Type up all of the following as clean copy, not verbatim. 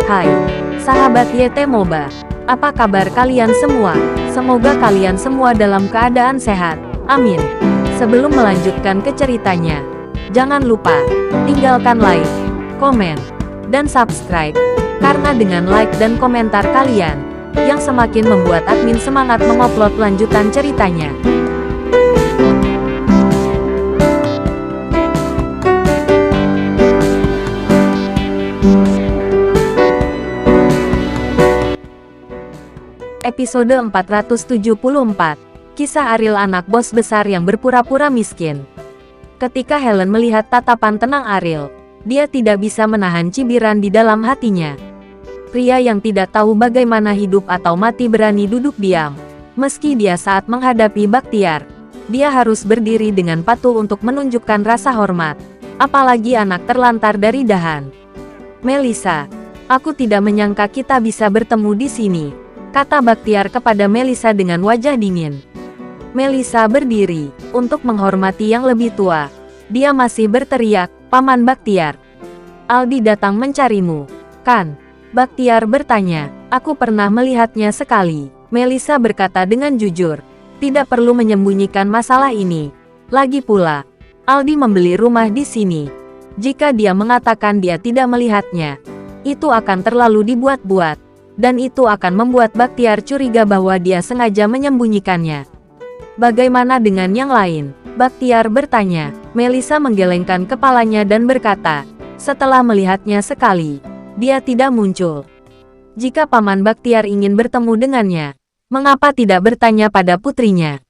Hai, sahabat YT Moba. Apa kabar kalian semua? Semoga kalian semua dalam keadaan sehat. Amin. Sebelum melanjutkan ke ceritanya, jangan lupa tinggalkan like, komen, dan subscribe. Karena dengan like dan komentar kalian, yang semakin membuat admin semangat mengupload lanjutan ceritanya. Episode 474. Kisah Ariel, anak bos besar yang berpura-pura miskin. Ketika Helen melihat tatapan tenang Ariel, dia tidak bisa menahan cibiran di dalam hatinya. Pria yang tidak tahu bagaimana hidup atau mati berani duduk diam. Meski dia saat menghadapi Bakhtiar, dia harus berdiri dengan patuh untuk menunjukkan rasa hormat. Apalagi anak terlantar dari dahan. Melissa, aku tidak menyangka kita bisa bertemu di sini, kata Bakhtiar kepada Melissa dengan wajah dingin. Melissa berdiri untuk menghormati yang lebih tua. Dia masih berteriak, "Paman Bakhtiar, Aldi datang mencarimu, kan?" Bakhtiar bertanya. "Aku pernah melihatnya sekali," Melissa berkata dengan jujur. "Tidak perlu menyembunyikan masalah ini. Lagi pula, Aldi membeli rumah di sini. Jika dia mengatakan dia tidak melihatnya, itu akan terlalu dibuat-buat. Dan itu akan membuat Bakhtiar curiga bahwa dia sengaja menyembunyikannya." "Bagaimana dengan yang lain?" Bakhtiar bertanya. Melissa menggelengkan kepalanya dan berkata, "Setelah melihatnya sekali, dia tidak muncul. Jika Paman Bakhtiar ingin bertemu dengannya, mengapa tidak bertanya pada putrinya?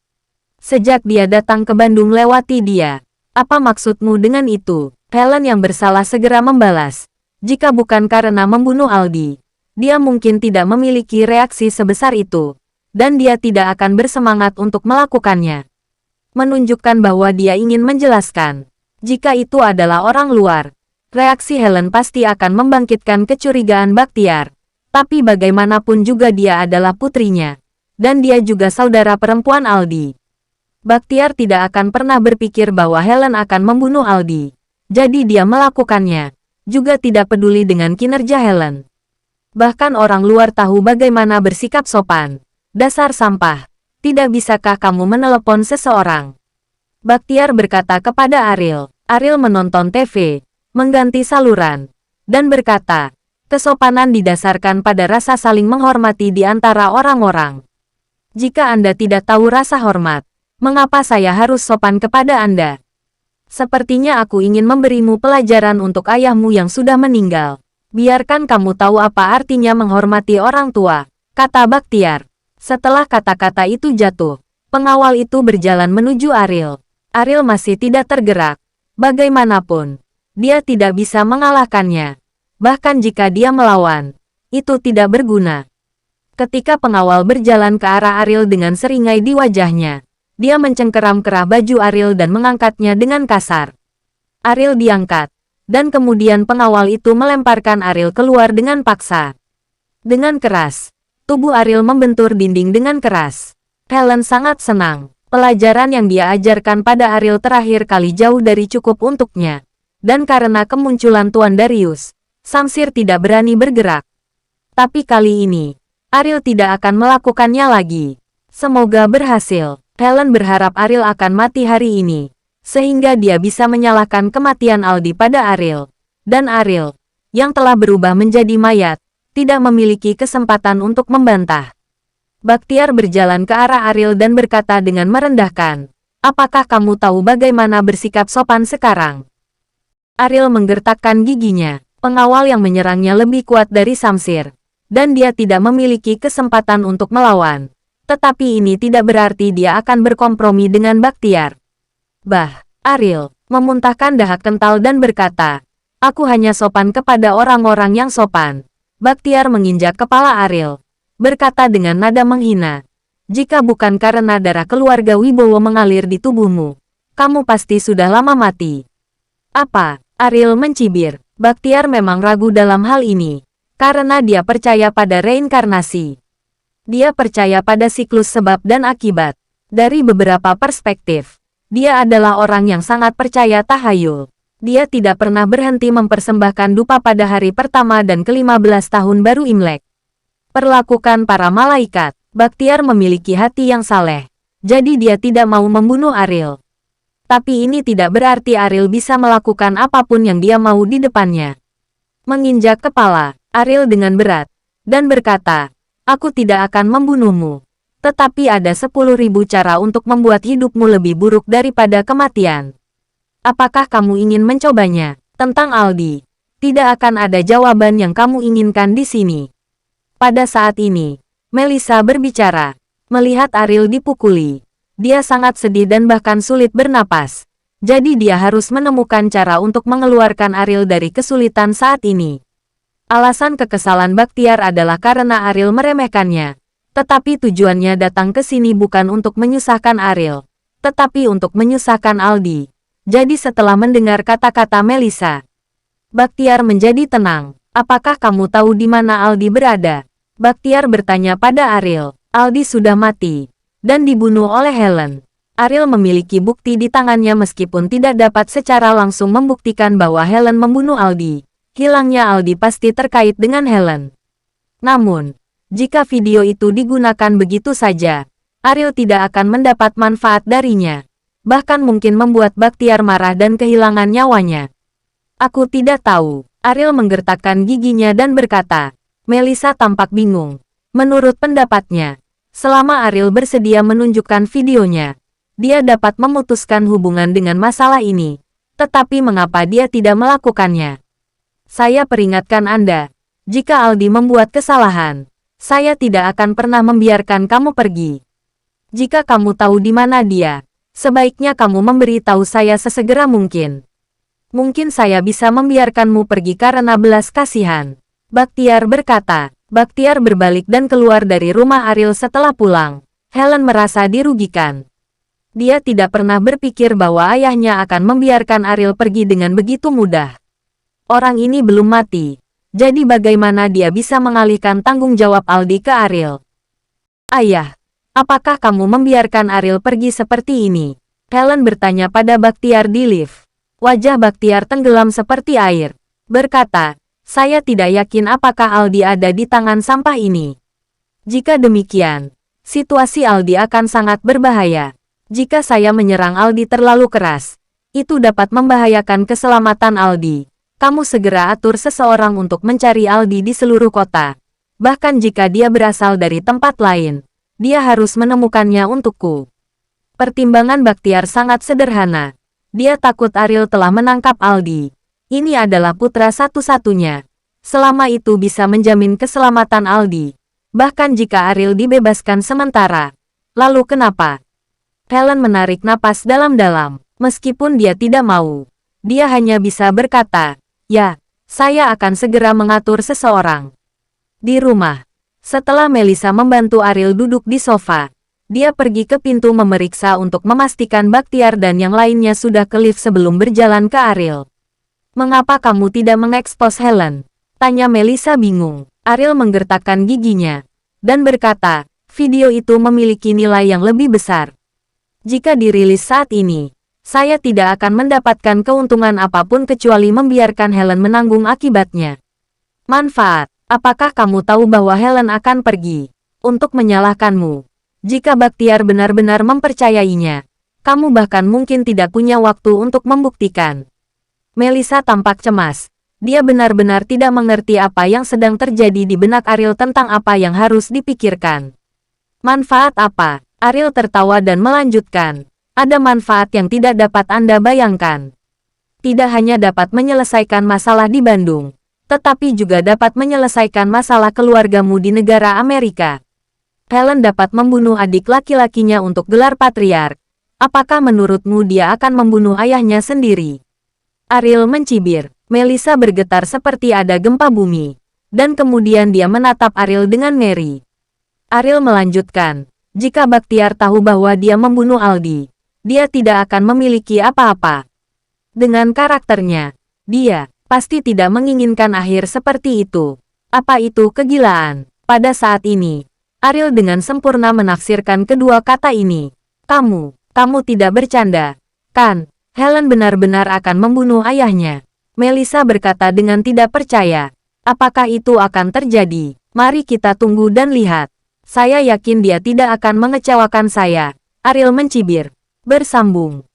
Sejak dia datang ke Bandung lewati dia. Apa maksudmu dengan itu?" Helen yang bersalah segera membalas, "Jika bukan karena membunuh Aldi, dia mungkin tidak memiliki reaksi sebesar itu, dan dia tidak akan bersemangat untuk melakukannya." Menunjukkan bahwa dia ingin menjelaskan, jika itu adalah orang luar, reaksi Helen pasti akan membangkitkan kecurigaan Bakhtiar. Tapi bagaimanapun juga dia adalah putrinya, dan dia juga saudara perempuan Aldi. Bakhtiar tidak akan pernah berpikir bahwa Helen akan membunuh Aldi, jadi dia melakukannya, juga tidak peduli dengan kinerja Helen. Bahkan orang luar tahu bagaimana bersikap sopan. "Dasar sampah, tidak bisakah kamu menelepon seseorang?" Bakhtiar berkata kepada Ariel. Ariel menonton TV, mengganti saluran, dan berkata, "Kesopanan didasarkan pada rasa saling menghormati di antara orang-orang. Jika Anda tidak tahu rasa hormat, mengapa saya harus sopan kepada Anda? Sepertinya aku ingin memberimu pelajaran untuk ayahmu yang sudah meninggal. Biarkan kamu tahu apa artinya menghormati orang tua," kata Bakhtiar. Setelah kata-kata itu jatuh, pengawal itu berjalan menuju Ariel. Ariel masih tidak tergerak. Bagaimanapun, dia tidak bisa mengalahkannya. Bahkan jika dia melawan, itu tidak berguna. Ketika pengawal berjalan ke arah Ariel dengan seringai di wajahnya, dia mencengkeram kerah baju Ariel dan mengangkatnya dengan kasar. Ariel diangkat, dan kemudian pengawal itu melemparkan Ariel keluar dengan paksa. Dengan keras, tubuh Ariel membentur dinding dengan keras. Helen sangat senang. Pelajaran yang dia ajarkan pada Ariel terakhir kali jauh dari cukup untuknya. Dan karena kemunculan Tuan Darius, Samsir tidak berani bergerak. Tapi kali ini, Ariel tidak akan melakukannya lagi. Semoga berhasil. Helen berharap Ariel akan mati hari ini, sehingga dia bisa menyalahkan kematian Aldi pada Ariel. Dan Ariel, yang telah berubah menjadi mayat, tidak memiliki kesempatan untuk membantah. Bakhtiar berjalan ke arah Ariel dan berkata dengan merendahkan, "Apakah kamu tahu bagaimana bersikap sopan sekarang?" Ariel menggertakkan giginya. Pengawal yang menyerangnya lebih kuat dari Samsir, dan dia tidak memiliki kesempatan untuk melawan. Tetapi ini tidak berarti dia akan berkompromi dengan Bakhtiar. Ariel memuntahkan dahak kental dan berkata, "Aku hanya sopan kepada orang-orang yang sopan." Bakhtiar menginjak kepala Ariel, berkata dengan nada menghina, "Jika bukan karena darah keluarga Wibowo mengalir di tubuhmu, kamu pasti sudah lama mati." "Apa?" Ariel mencibir. Bakhtiar memang ragu dalam hal ini, karena dia percaya pada reinkarnasi. Dia percaya pada siklus sebab dan akibat. Dari beberapa perspektif, dia adalah orang yang sangat percaya tahayul. Dia tidak pernah berhenti mempersembahkan dupa pada hari pertama dan ke-15 tahun baru Imlek. Perlakukan para malaikat. Baktiar memiliki hati yang saleh. Jadi dia tidak mau membunuh Ariel. Tapi ini tidak berarti Ariel bisa melakukan apapun yang dia mau di depannya. Menginjak kepala Ariel dengan berat, dan berkata, "Aku tidak akan membunuhmu. Tetapi ada 10.000 cara untuk membuat hidupmu lebih buruk daripada kematian. Apakah kamu ingin mencobanya?" Tentang Aldi, tidak akan ada jawaban yang kamu inginkan di sini. Pada saat ini, Melissa berbicara. Melihat Ariel dipukuli, dia sangat sedih dan bahkan sulit bernapas. Jadi dia harus menemukan cara untuk mengeluarkan Ariel dari kesulitan saat ini. Alasan kekesalan Baktiar adalah karena Ariel meremehkannya. Tetapi tujuannya datang ke sini bukan untuk menyusahkan Ariel, tetapi untuk menyusahkan Aldi. Jadi setelah mendengar kata-kata Melissa, Baktiar menjadi tenang. "Apakah kamu tahu di mana Aldi berada?" Baktiar bertanya pada Ariel. Aldi sudah mati dan dibunuh oleh Helen. Ariel memiliki bukti di tangannya meskipun tidak dapat secara langsung membuktikan bahwa Helen membunuh Aldi. Hilangnya Aldi pasti terkait dengan Helen. Namun, jika video itu digunakan begitu saja, Ariel tidak akan mendapat manfaat darinya. Bahkan mungkin membuat Baktiar marah dan kehilangan nyawanya. "Aku tidak tahu." Ariel menggertakkan giginya dan berkata. Melissa tampak bingung. Menurut pendapatnya, selama Ariel bersedia menunjukkan videonya, dia dapat memutuskan hubungan dengan masalah ini. Tetapi mengapa dia tidak melakukannya? "Saya peringatkan Anda, jika Aldi membuat kesalahan, saya tidak akan pernah membiarkan kamu pergi. Jika kamu tahu di mana dia, sebaiknya kamu memberitahu saya sesegera mungkin. Mungkin saya bisa membiarkanmu pergi karena belas kasihan." Baktiar berkata. Baktiar berbalik dan keluar dari rumah Ariel setelah pulang. Helen merasa dirugikan. Dia tidak pernah berpikir bahwa ayahnya akan membiarkan Ariel pergi dengan begitu mudah. Orang ini belum mati. Jadi bagaimana dia bisa mengalihkan tanggung jawab Aldi ke Ariel? "Ayah, apakah kamu membiarkan Ariel pergi seperti ini?" Helen bertanya pada Baktiar di lift. Wajah Baktiar tenggelam seperti air. Berkata, "Saya tidak yakin apakah Aldi ada di tangan sampah ini. Jika demikian, situasi Aldi akan sangat berbahaya. Jika saya menyerang Aldi terlalu keras, itu dapat membahayakan keselamatan Aldi. Kamu segera atur seseorang untuk mencari Aldi di seluruh kota. Bahkan jika dia berasal dari tempat lain, dia harus menemukannya untukku." Pertimbangan Baktiar sangat sederhana. Dia takut Ariel telah menangkap Aldi. Ini adalah putra satu-satunya. Selama itu bisa menjamin keselamatan Aldi. Bahkan jika Ariel dibebaskan sementara. Lalu kenapa? Helen menarik napas dalam-dalam. Meskipun dia tidak mau, dia hanya bisa berkata, "Ya, saya akan segera mengatur seseorang." Di rumah, setelah Melissa membantu Ariel duduk di sofa, dia pergi ke pintu memeriksa untuk memastikan Baktiar dan yang lainnya sudah ke lift sebelum berjalan ke Ariel. "Mengapa kamu tidak mengekspos Helen?" tanya Melissa bingung. Ariel menggertakkan giginya dan berkata, "Video itu memiliki nilai yang lebih besar. Jika dirilis saat ini, saya tidak akan mendapatkan keuntungan apapun kecuali membiarkan Helen menanggung akibatnya." "Manfaat? Apakah kamu tahu bahwa Helen akan pergi untuk menyalahkanmu? Jika Baktiar benar-benar mempercayainya, kamu bahkan mungkin tidak punya waktu untuk membuktikan." Melissa tampak cemas. Dia benar-benar tidak mengerti apa yang sedang terjadi di benak Ariel tentang apa yang harus dipikirkan. "Manfaat apa?" Ariel tertawa dan melanjutkan. "Ada manfaat yang tidak dapat Anda bayangkan. Tidak hanya dapat menyelesaikan masalah di Bandung, tetapi juga dapat menyelesaikan masalah keluargamu di negara Amerika. Helen dapat membunuh adik laki-lakinya untuk gelar patriark. Apakah menurutmu dia akan membunuh ayahnya sendiri?" Ariel mencibir. Melissa bergetar seperti ada gempa bumi. Dan kemudian dia menatap Ariel dengan ngeri. Ariel melanjutkan, "Jika Baktiar tahu bahwa dia membunuh Aldi, dia tidak akan memiliki apa-apa. Dengan karakternya, dia pasti tidak menginginkan akhir seperti itu. Apa itu kegilaan?" Pada saat ini, Ariel dengan sempurna menafsirkan kedua kata ini. Kamu tidak bercanda, kan?" Helen benar-benar akan membunuh ayahnya. Melissa berkata dengan tidak percaya. Apakah itu akan terjadi? Mari kita tunggu dan lihat. Saya yakin dia tidak akan mengecewakan saya. Ariel mencibir. Bersambung.